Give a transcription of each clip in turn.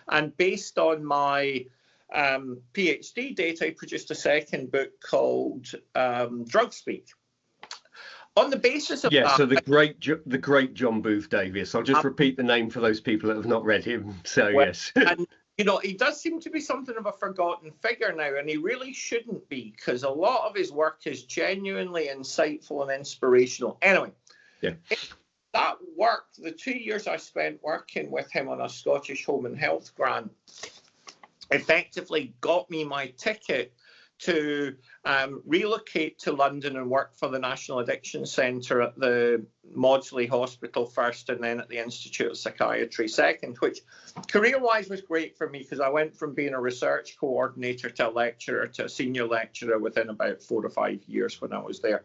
And based on my PhD data, I produced a second book called Drug Speak. On the basis of that, so the great John Booth Davies. I'll just repeat the name for those people that have not read him. So well, yes, and you know, he does seem to be something of a forgotten figure now, and he really shouldn't be, because a lot of his work is genuinely insightful and inspirational. Anyway, yeah, that work, the 2 years I spent working with him on a Scottish Home and Health grant, effectively got me my ticket to relocate to London and work for the National Addiction Centre at the Maudsley Hospital first, and then at the Institute of Psychiatry second, which career-wise was great for me, because I went from being a research coordinator to a lecturer to a senior lecturer within about 4 to 5 years when I was there.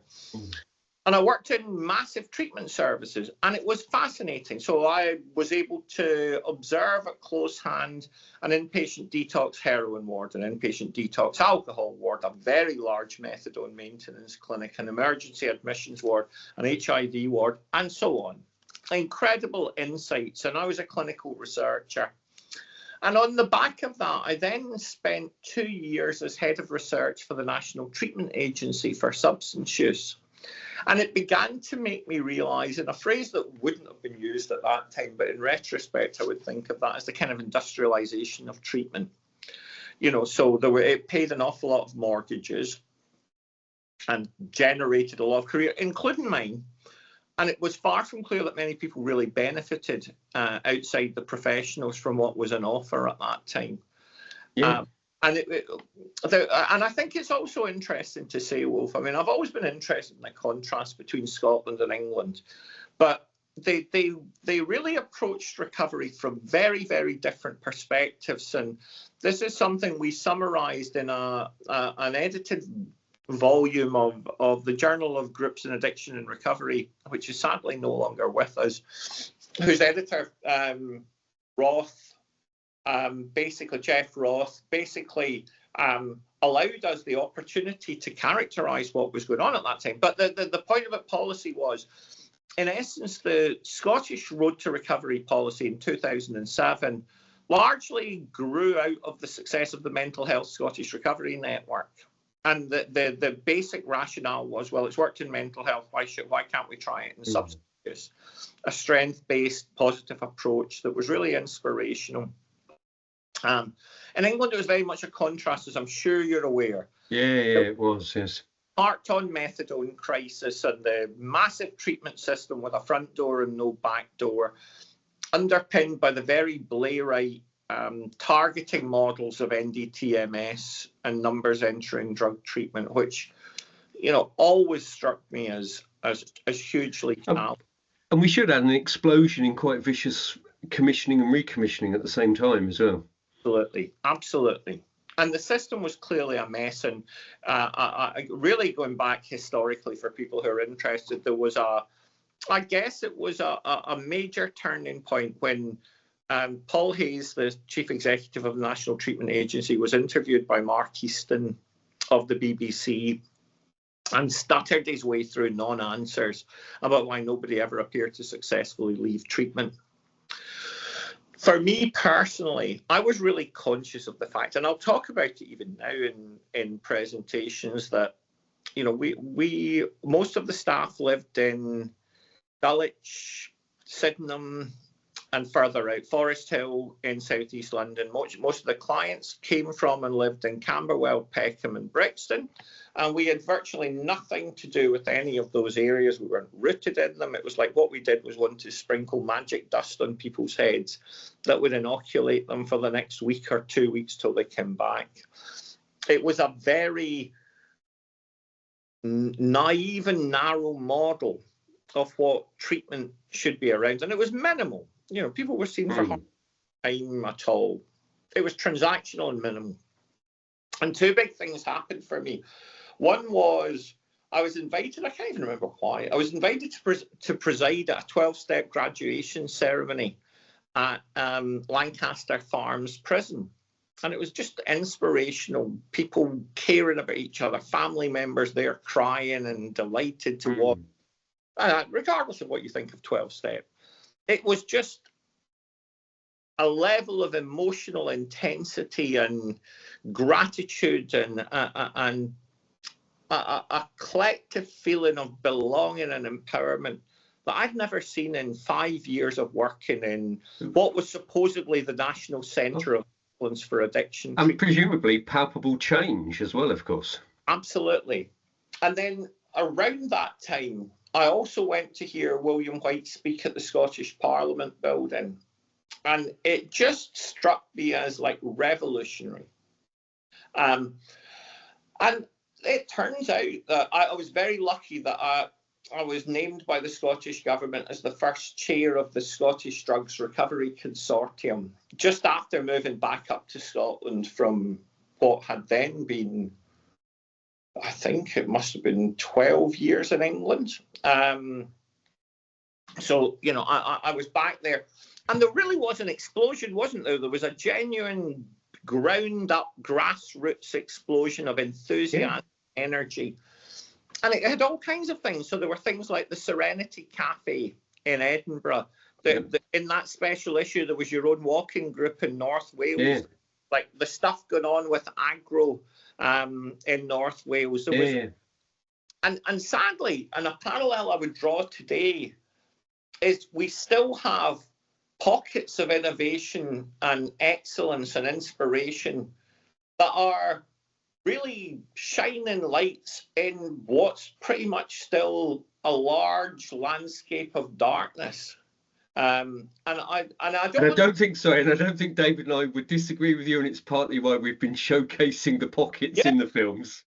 And I worked in massive treatment services, and it was fascinating. So I was able to observe at close hand an inpatient detox heroin ward, an inpatient detox alcohol ward, a very large methadone maintenance clinic, an emergency admissions ward, an HIV ward, and so on. Incredible insights. And I was a clinical researcher. And on the back of that, I then spent 2 years as head of research for the National Treatment Agency for Substance Use. And it began to make me realise, in a phrase that wouldn't have been used at that time, but in retrospect, I would think of that as the kind of industrialisation of treatment. You know, so it paid an awful lot of mortgages and generated a lot of career, including mine. And it was far from clear that many people really benefited outside the professionals from what was on offer at that time. Yeah. And I think it's also interesting to say, Wolf, I mean, I've always been interested in the contrast between Scotland and England, but they really approached recovery from very, very different perspectives. And this is something we summarised in an edited volume of the Journal of Groups in Addiction and Recovery, which is sadly no longer with us, whose editor, Jeff Roth, allowed us the opportunity to characterise what was going on at that time. But the point of it policy was, in essence, the Scottish Road to Recovery policy in 2007 largely grew out of the success of the Mental Health Scottish Recovery Network. And the basic rationale was, well, it's worked in mental health, why can't we try it in substance use? A strength-based positive approach that was really inspirational. In England, it was very much a contrast, as I'm sure you're aware. Yeah, it was, yes. Part-on methadone crisis and the massive treatment system with a front door and no back door, underpinned by the very Blairite targeting models of NDTMS and numbers entering drug treatment, which, you know, always struck me as hugely challenging. And we should add an explosion in quite vicious commissioning and recommissioning at the same time as well. Absolutely. And the system was clearly a mess. And really going back historically, for people who are interested, there was a major turning point when Paul Hayes, the chief executive of the National Treatment Agency, was interviewed by Mark Easton of the BBC and stuttered his way through non-answers about why nobody ever appeared to successfully leave treatment. For me personally, I was really conscious of the fact, and I'll talk about it even now in presentations, that, you know, we most of the staff lived in Dulwich, Sydenham, and further out, Forest Hill in southeast London. Most of the clients came from and lived in Camberwell, Peckham, and Brixton, and we had virtually nothing to do with any of those areas. We weren't rooted in them. It was like what we did was want to sprinkle magic dust on people's heads that would inoculate them for the next week or 2 weeks till they came back. It was a very naive and narrow model of what treatment should be around, and it was minimal. You know, people were seen for time at all. It was transactional and minimal. And two big things happened for me. One was I was invited, I can't even remember why, I was invited to preside at a 12-step graduation ceremony at Lancaster Farms Prison. And it was just inspirational, people caring about each other, family members there crying and delighted to watch, regardless of what you think of 12-step. It was just a level of emotional intensity and gratitude and a collective feeling of belonging and empowerment that I'd never seen in 5 years of working in what was supposedly the National Centre of Excellence for Addiction. And presumably palpable change as well, of course. Absolutely. And then around that time, I also went to hear William White speak at the Scottish Parliament building. And it just struck me as like revolutionary. And it turns out that I was very lucky that I was named by the Scottish Government as the first chair of the Scottish Drugs Recovery Consortium, just after moving back up to Scotland from what had then been, I think it must have been 12 years in England. So, you know, I was back there. And there really was an explosion, wasn't there? There was a genuine ground-up grassroots explosion of enthusiasm, energy. And it had all kinds of things. So there were things like the Serenity Cafe in Edinburgh. In that special issue, there was your own walking group in North Wales. Like the stuff going on with agro in North Wales. There was, and sadly, and a parallel I would draw today is we still have pockets of innovation and excellence and inspiration that are really shining lights in what's pretty much still a large landscape of darkness. And I don't think so, and I don't think David and I would disagree with you, and it's partly why we've been showcasing the pockets in the films.